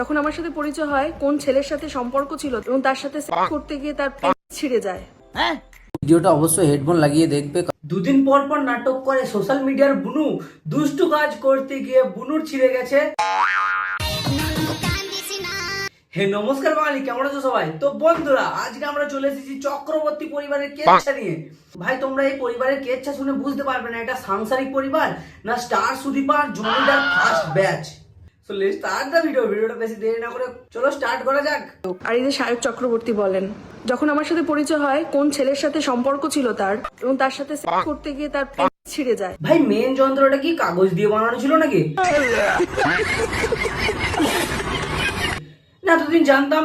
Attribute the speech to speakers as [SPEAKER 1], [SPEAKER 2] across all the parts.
[SPEAKER 1] যখন আমার সাথে পরিচয় হয় কোন ছেলের সাথে সম্পর্ক ছিল এবং তার সাথে সেক্স করতে গিয়ে তার পেট ছিঁড়ে যায়।
[SPEAKER 2] হ্যাঁ, ভিডিওটা অবশ্যই হেডফোন লাগিয়ে দেখবে।
[SPEAKER 3] দুদিন পর পর নাটক করে সোশ্যাল মিডিয়ার বুনু দুষ্টু কাজ করতে গিয়ে বুনুর ছিঁড়ে গেছে। হে নমস্কার বাঙালি, কেমন আছো সবাই? তো বন্ধুরা, আজকে আমরা চলে এসেছি চক্রবর্তী পরিবারের কেচ্ছা নিয়ে। ভাই তোমরা এই পরিবারের কেচ্ছা শুনে বুঝতে পারবে না এটা সাংসারিক পরিবার না স্টার সুদীপার জমিদার first batch. So let's start the ভিডিওটা বেশি দেরি না করে চলো স্টার্ট করা যাক।
[SPEAKER 1] আর এই যে সায়ক চক্রবর্তী বলেন, যখন আমার সাথে পরিচয় হয় কোন ছেলের সাথে সম্পর্ক ছিল তার এবং তার সাথে সেক্স করতে গিয়ে তার পেট ছিঁড়ে যায়।
[SPEAKER 3] ভাই মেন যন্ত্রটা কি কাগজ দিয়ে বানানো ছিল নাকি? না এতদিন জানতাম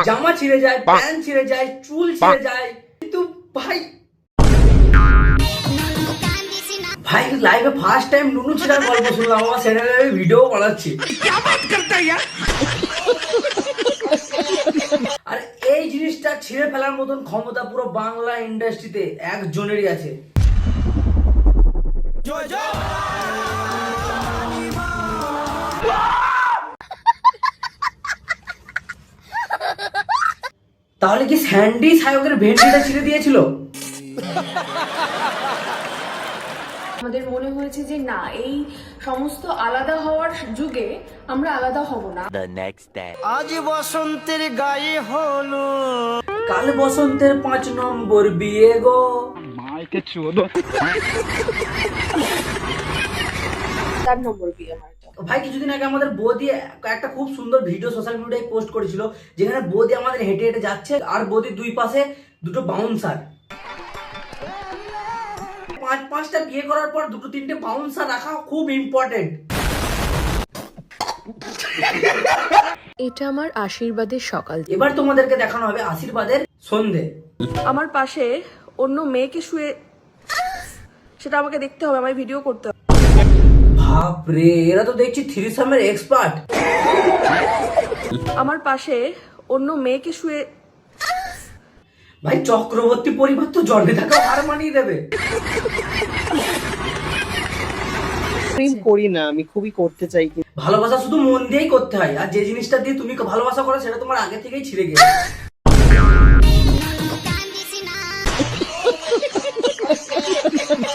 [SPEAKER 3] জামা ছিঁড়ে যায়, প্যান্ট ছিঁড়ে যায়, চুল ছিঁড়ে যায়, কিন্তু ভাই লাইভে ফার্স্ট টাইম নুনু ছিঁড়ার গল্প শুনলাম। আমার চ্যানেলে ভিডিও বানাচ্ছি। আর এই জিনিসটা ছিঁড়ে ফেলার মতন ক্ষমতা পুরো বাংলা ইন্ডাস্ট্রিতে একজনেরই আছে। তাহলে কি স্যান্ডি সায়কের ভেন্ডিটা ছিঁড়ে দিয়েছিল?
[SPEAKER 1] আমাদের মনে হয়েছে যে না, এই সমস্ত আলাদা হওয়ার যুগে আমরা আলাদা হব না।
[SPEAKER 2] আজ বসন্তের গায়ে হলো,
[SPEAKER 3] কাল বসন্তের 5 নম্বর বিয়ে গো।
[SPEAKER 1] তার নম্বর বিয়ে হয়।
[SPEAKER 3] ভাই কিছুদিন আগে আমাদের বৌদি একটা খুব সুন্দর ভিডিও সোশ্যাল মিডিয়ায় পোস্ট করেছিল, যেখানে বৌদি আমাদের হেঁটে হেঁটে যাচ্ছে আর বৌদির দুই পাশে দুটো বাউন্সার। 5-5টা বিয়ে করার পর 2-3টে বাউন্সার রাখা খুব ইম্পর্টেন্ট।
[SPEAKER 1] এটা আমার আশীর্বাদের সকাল।
[SPEAKER 3] এবার তোমাদেরকে দেখানো হবে আশীর্বাদের সন্ধে।
[SPEAKER 1] আমার পাশে অন্য মেয়েকে শুয়ে, সেটা আমাকে দেখতে হবে, আমায় ভিডিও করতে হবে।
[SPEAKER 3] বাপরে, এরা তো দেখছি থ্রিসামের এক্সপার্ট।
[SPEAKER 1] আমার পাশে অন্য মেয়েকে শুয়ে,
[SPEAKER 3] ভাই চক্রবর্তী পরিবার তো জন্মে থাকা হার মানিয়ে দেবে।
[SPEAKER 2] প্রেম করি না, আমি খুবই করতে চাই।
[SPEAKER 3] ভালোবাসা শুধু মন দিয়েই করতে হয়, আর যে জিনিসটা দিয়ে তুমি ভালোবাসা করো সেটা তোমার আগে থেকেই ছিঁড়ে গেছে।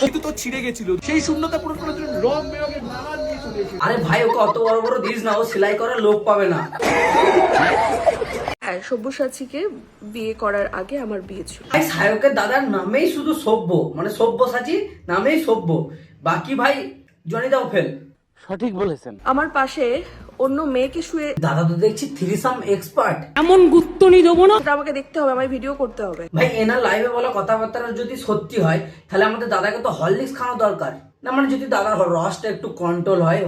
[SPEAKER 4] কিন্তু তো ছিঁড়ে গেছিল, সেই শূন্যতা পূরণ করার জন্য রং বেরঙের নানান দিয়ে চলে এসেছে।
[SPEAKER 3] আরে ভাই ওকে অত বড় বড় দিস না, ও সেলাই করার লোক পাবে না।
[SPEAKER 1] হ্যাঁ, সব্যসাচীকে বিয়ে করার আগে আমার বিয়ে ছিল।
[SPEAKER 3] ভাই সায়কের দাদার নামেই শুধু সভ্য, মানে সব্যসাচী নামেই সভ্য, বাকি ভাই জনি দাও ফেল।
[SPEAKER 2] সঠিক বলেছেন।
[SPEAKER 1] আমার পাশে অন্য মেয়েকে শুয়ে,
[SPEAKER 3] দাদা তো দেখছি থ্রিসাম এক্সপার্ট।
[SPEAKER 1] এমন গুত্তনি দেবো না, সেটা আমাকে দেখতে হবে, আমায় ভিডিও করতে হবে।
[SPEAKER 3] ভাই এনার লাইভে বলা কথাবার্তা যদি সত্যি হয় তাহলে আমাদের দাদাকে তো হরলিক্স খাওয়া দরকার না, মানে যদি দাদার রসটা একটু কন্ট্রোল হয়।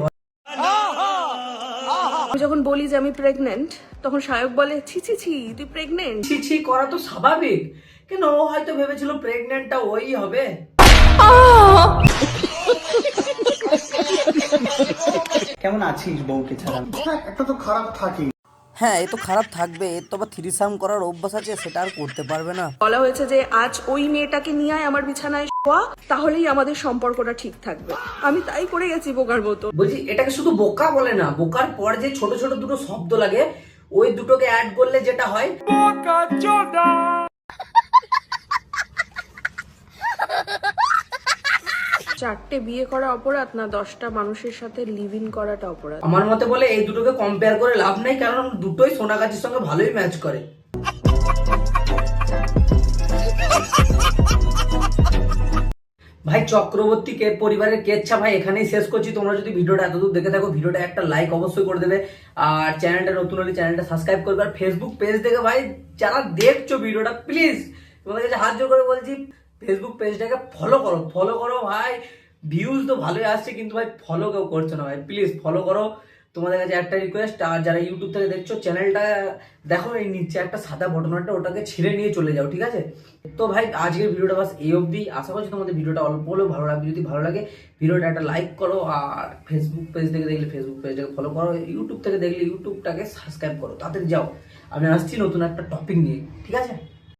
[SPEAKER 1] আমি যখন বলি যে আমি প্রেগনেন্ট, তখন সায়ক বলে ছি ছি ছি, তুই প্রেগনেন্ট?
[SPEAKER 3] ছি ছি করা তো স্বাভাবিক, কেন ও হয়তো ভেবেছিল প্রেগনেন্টটা ওই হবে।
[SPEAKER 4] কেমন আছিস বউকে ছাড়া? একটা তো খারাপ থাকি।
[SPEAKER 2] হ্যাঁ, এ তো খারাপ থাকবে, এর তো আবার থ্রিসাম করার অভ্যাস আছে, সেটা আর করতে পারবে না।
[SPEAKER 1] বলা হয়েছে যে আজ ওই মেয়েটাকে নিয়ে আয় আমার বিছানায় শোয়া, তাহলেই আমাদের সম্পর্কটা ঠিক থাকবে। আমি তাই করে গেছি বোকার মতো।
[SPEAKER 3] বলছি এটাকে শুধু বোকা বলে না, বোকার পর যে ছোট ছোট দুটো শব্দ লাগে ওই দুটোকে অ্যাড করলে যেটা হয় বোকা।
[SPEAKER 1] 4টে বিয়ে করা অপরাধ না 10টা মানুষের সাথে লিভ ইন করাটা অপরাধ?
[SPEAKER 3] আমার মতে বলে এই দুটোকে কম্পেয়ার করে লাভ নেই, কারণ দুটোই সোনাগাছির সঙ্গে ভালোই ম্যাচ করে। ভাই চক্রবর্তীকে পরিবারের কেচ্ছা ভাই এখানেই শেষ করছি। তোমরা যদি ভিডিওটা এতদূর দেখে থাকো, ভিডিওটা একটা লাইক অবশ্যই করে দেবে, আর চ্যানেলটা নতুন হলে চ্যানেলটা সাবস্ক্রাইব করবে। আর ফেসবুক পেজ থেকে ভাই যারা দেখছো ভিডিওটা, প্লিজ তোমাদের কাছে হাত জোর করে বলছি ফেসবুক পেজটাকে ফলো করো ভাই। ভিউজ তো ভালোই আসছে, কিন্তু ভাই ফলো কেউ করছো না ভাই, প্লিজ ফলো করো। তোমাদের কাছে একটা রিকোয়েস্ট, আর যারা ইউটিউব থেকে দেখছো চ্যানেলটা দেখো, এই নিচে একটা সাদা বটনটা, ওটাকে ছিঁড়ে নিয়ে চলে যাও, ঠিক আছে? তো ভাই আজকের ভিডিওটা বাস এই অবধি। আশা করছি তোমাদের ভিডিওটা অল্প হলেও ভালো লাগবে। যদি ভালো লাগে ভিডিওটা একটা লাইক করো, আর ফেসবুক পেজ থেকে দেখলে ফেসবুক পেজটাকে ফলো করো, ইউটিউব থেকে দেখলে ইউটিউবটাকে সাবস্ক্রাইব করো। তাড়াতাড়ি যাও, আমি আসছি নতুন একটা টপিক নিয়ে, ঠিক আছে?